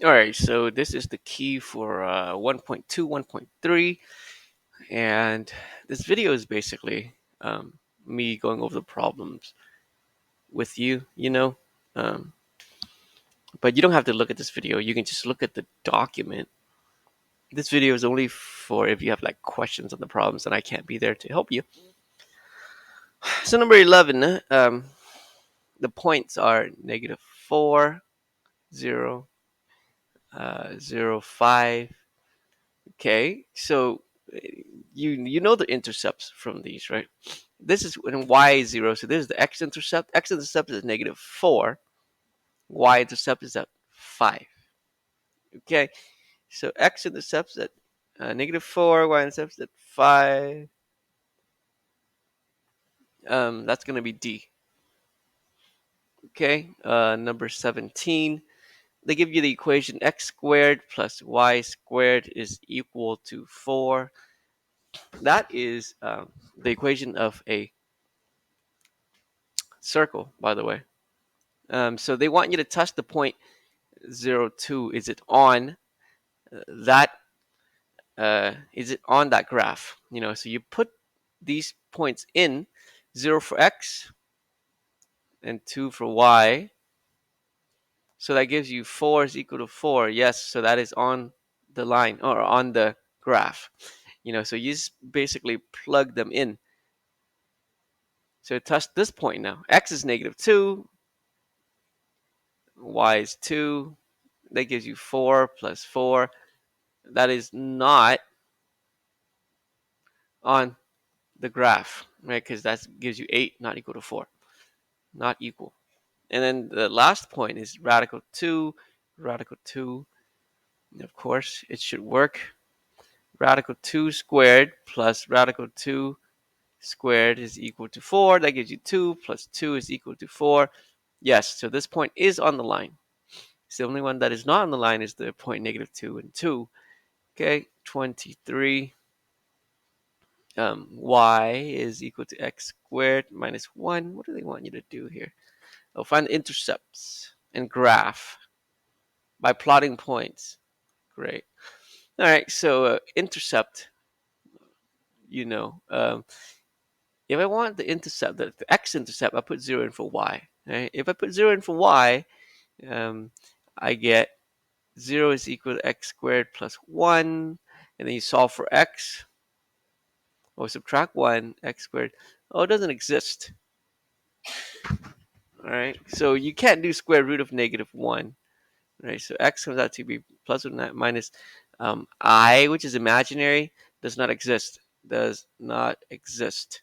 All right, so this is the key for 1.2, 1.3, and this video is basically me going over the problems with you. Um, but you don't have to look at this video. You can just look at the document. This video is only for if you have like questions on the problems, and I can't be there to help you. So number 11, the points are -4, 0, 0, 5. Okay, so you know the intercepts from these, right? This is when y is 0, so this is the x-intercept. X-intercept is -4. Y-intercept is at 5. Okay, so x-intercepts at -4, y-intercepts at 5. That's going to be D. Okay, number 17. They give you the equation x squared plus y squared is equal to 4. That is the equation of a circle, by the way. So they want you to touch the point 0, 2. Is it on that? Is it on that graph? So you put these points in 0 for x and 2 for y. So that gives you 4 is equal to 4. Yes, so that is on the line or on the graph. So you just basically plug them in. So touch this point now. X is -2. Y is 2. That gives you 4 plus 4. That is not on the graph, right? Because that gives you 8, not equal to 4. Not equal. And then the last point is radical 2. Radical 2. Of course, it should work. Radical 2 squared plus radical 2 squared is equal to 4. That gives you 2 plus 2 is equal to 4. Yes, so this point is on the line. So the only one that is not on the line is the point -2 and 2. Okay, 23. Y is equal to x squared minus 1. What do they want you to do here? Oh, find the intercepts and graph by plotting points. Great. All right, so intercept, if I want the intercept, the x-intercept, I put 0 in for y. Right? If I put 0 in for y, I get 0 is equal to x squared plus 1. And then you solve for x, or subtract 1, x squared. Oh, it doesn't exist. All right, so you can't do square root of -1. Right, so x comes out to be plus or minus I, which is imaginary, does not exist. Does not exist.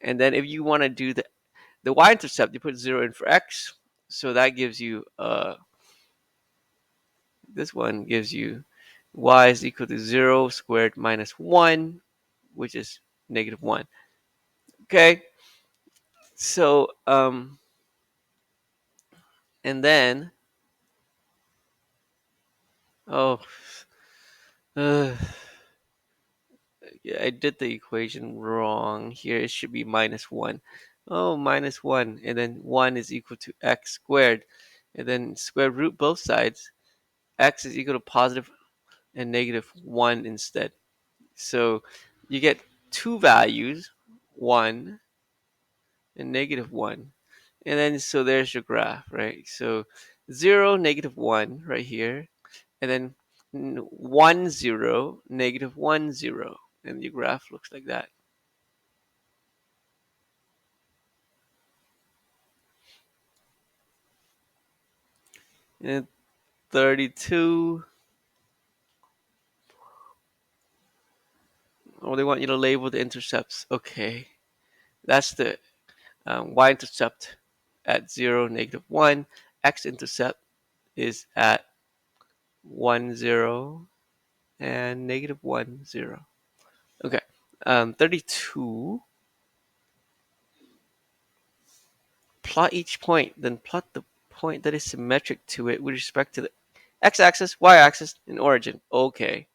And then if you want to do the y-intercept, you put 0 in for x. So that gives you, this one gives you y is equal to 0 squared minus 1, which is -1. Okay, so, and then, oh, yeah, I did the equation wrong here. It should be -1. Oh, -1. And then 1 is equal to x squared. And then square root both sides. X is equal to positive and -1 instead. So you get two values, 1 and -1. And then so there's your graph, right? So 0, -1 right here. And then 1, 0, -1, 0. And your graph looks like that. And 32. Oh, they want you to label the intercepts. Okay. That's the y-intercept at 0, -1. X-intercept is at 1, 0, and -1, 0. Okay. 32. Plot each point, then plot the point that is symmetric to it with respect to the x-axis, y-axis, and origin. Okay.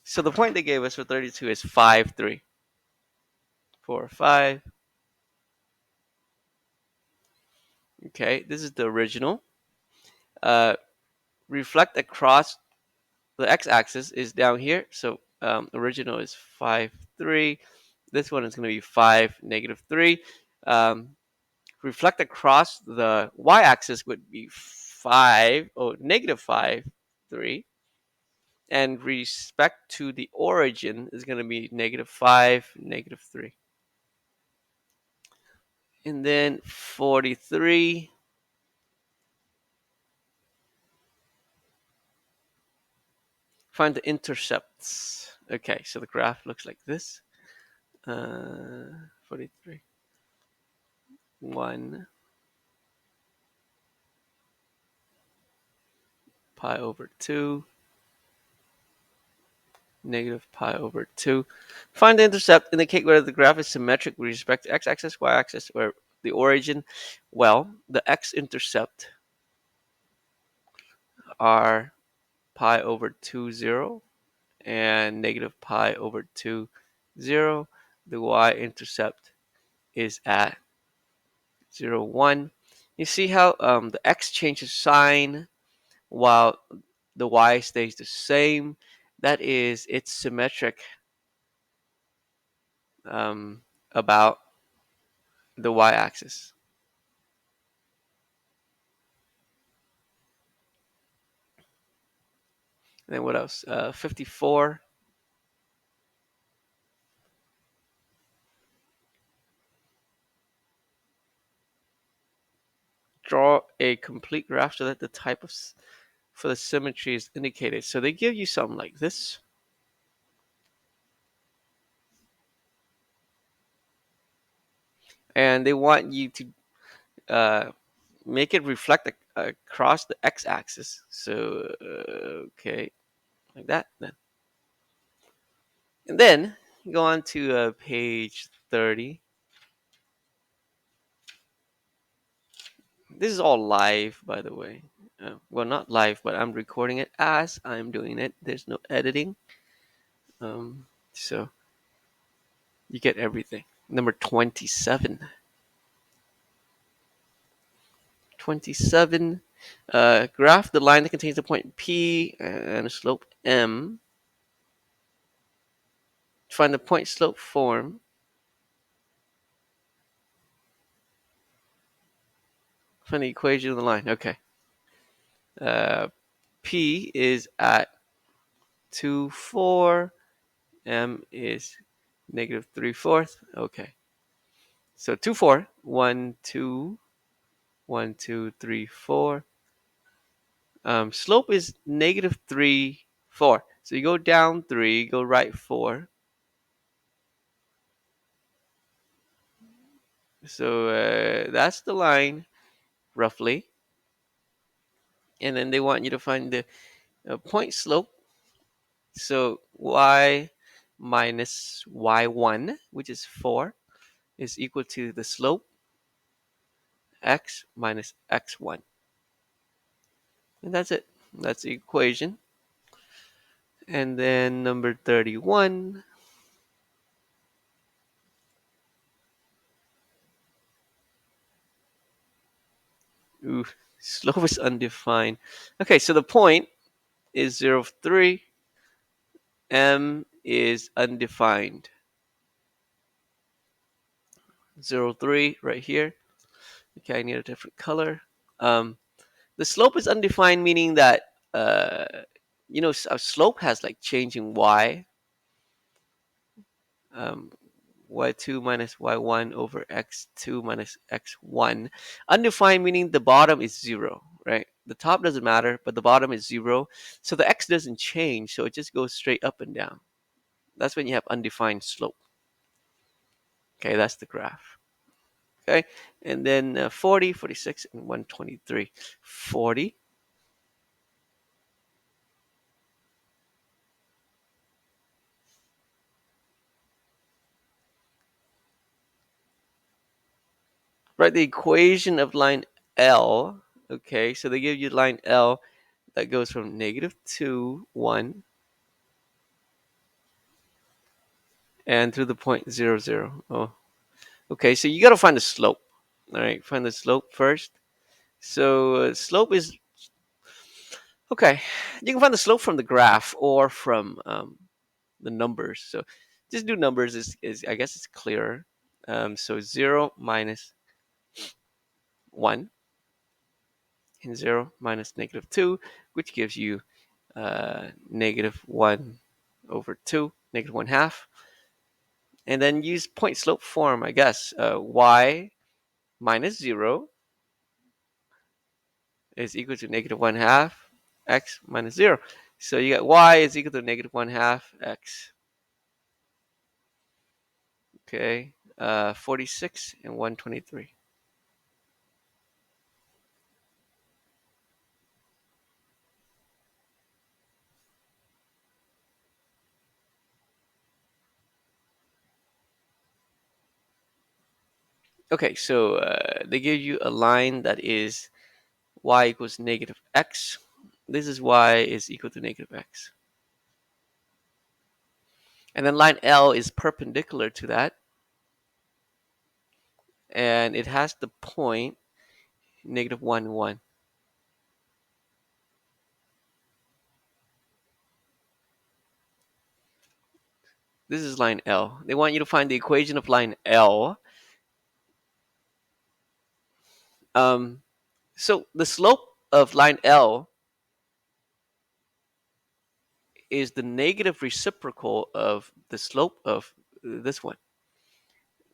So the point they gave us for 32 is 5, 3. 4, 5. Okay, this is the original. reflect across the x-axis is down here. So original is 5, 3. This one is going to be 5, -3. Um, reflect across the y-axis would be 5, or -5, 3. And respect to the origin is going to be -5, -3. And then 43. Find the intercepts. Okay, so the graph looks like this. 43. 1 pi over 2, -pi/2. Find the intercept. Indicate whether the graph is symmetric with respect to x-axis, y-axis, or the origin. Well, the x-intercept are pi/2, 0, and -pi/2, 0. The y-intercept is at 0, 1. You see how the x changes sign while the y stays the same? That is, it's symmetric um, about the y-axis. And then what else? 54. Draw a complete graph so that the type of for the symmetry is indicated. So they give you something like this. And they want you to make it reflect across the x-axis. So, okay, like that. And then go on to page 30. This is all live, by the way. Well, not live, but I'm recording it as I'm doing it. There's no editing. So you get everything. Number 27. 27. Graph the line that contains a point P and a slope M. Find the point slope form. Find the equation of the line. Okay. P is at 2, 4. M is -3/4. Okay. So 2, 4. 1, 2. 1, 2, 3, 4. Slope is -3, 4. So you go down 3, go right 4. So that's the line, roughly. And then they want you to find the point slope. So y minus y1, which is 4, is equal to the slope x minus x1. And that's it. That's the equation. And then number 31. Ooh, slope is undefined. Okay, so the point is 0, 3. M is undefined. 0, 3 right here. Okay, I need a different color. The slope is undefined, meaning that a slope has like changing y. Um, y2 minus y1 over x2 minus x1. Undefined meaning the bottom is 0, right? The top doesn't matter, but the bottom is 0. So the x doesn't change, so it just goes straight up and down. That's when you have undefined slope. Okay, that's the graph. Okay, and then 40, 46, and 123. 40. Write the equation of line L. Okay, so they give you line L that goes from -2, 1, and through the point 0, 0. Oh, okay, so you got to find the slope. All right, find the slope first. So slope is Okay, you can find the slope from the graph or from the numbers. So just do numbers is I guess it's clearer. So 0 minus 1 and 0 minus -2, which gives you -1 over 2, -1 half. And then use point slope form, I guess. Y minus 0 is equal to -1 half x minus 0. So you got y is equal to -1 half x. Okay, 46 and 123. Okay, so they give you a line that is y equals -x. This is y is equal to -x. And then line L is perpendicular to that. And it has the point -1, 1. This is line L. They want you to find the equation of line L. Um, so the slope of line L is the negative reciprocal of the slope of this one.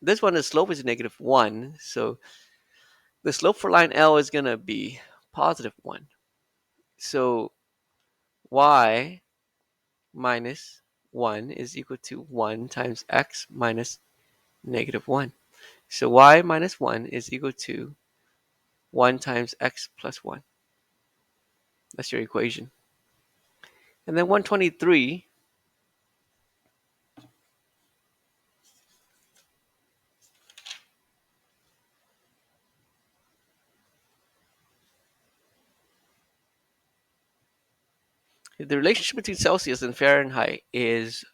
This one, the slope is -1. So the slope for line L is going to be +1. So y minus 1 is equal to 1 times x minus -1. So y minus 1 is equal to 1 times x plus 1. That's your equation. And then 123, the relationship between Celsius and Fahrenheit is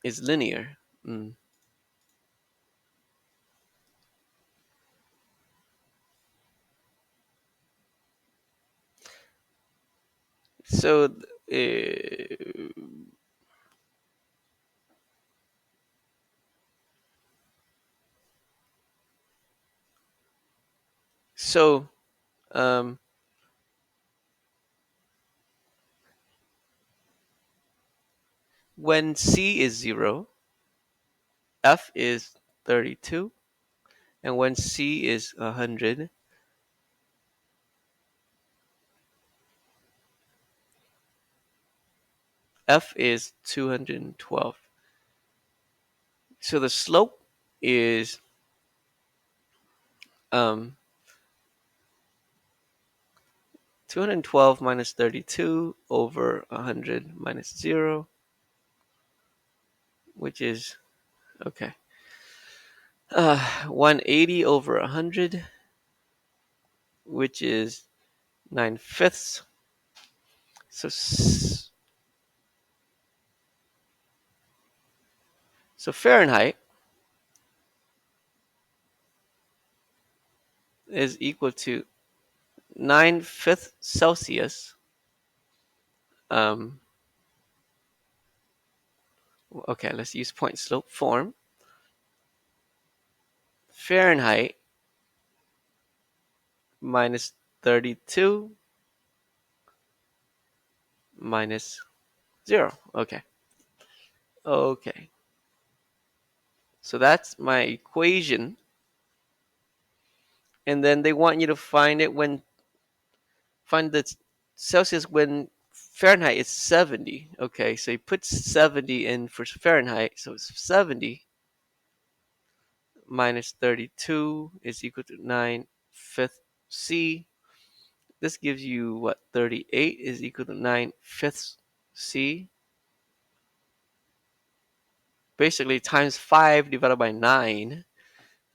linear. Mm. So so um, when C is 0, F is 32, and when C is 100, F is 212. So the slope is um, 212 minus 32 over 100 minus 0, which is, okay, 180 over 100, which is 9/5. So, so Fahrenheit is equal to 9/5 Celsius. Um, okay, let's use point slope form. Fahrenheit minus 32 minus 0. Okay. Okay. So that's my equation. And then they want you to find the Celsius when Fahrenheit is 70. Okay, so you put 70 in for Fahrenheit. So it's 70 minus 32 is equal to 9/5 C. This gives you what? 38 is equal to 9/5 C. Basically times 5 divided by 9.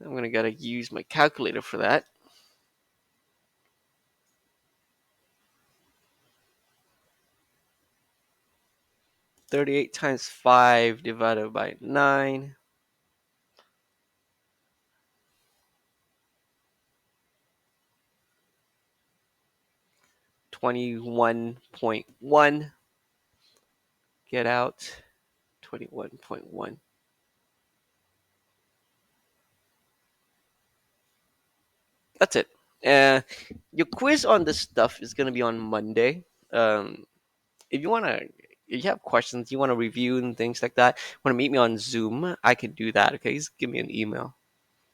I'm going to gotta use my calculator for that. 38 times 5 divided by 9. 21.1. Get out 21.1. That's it. Uh, your quiz on this stuff is going to be on Monday. If you want to, if you have questions, you want to review and things like that, want to meet me on Zoom, I can do that. Okay, just give me an email.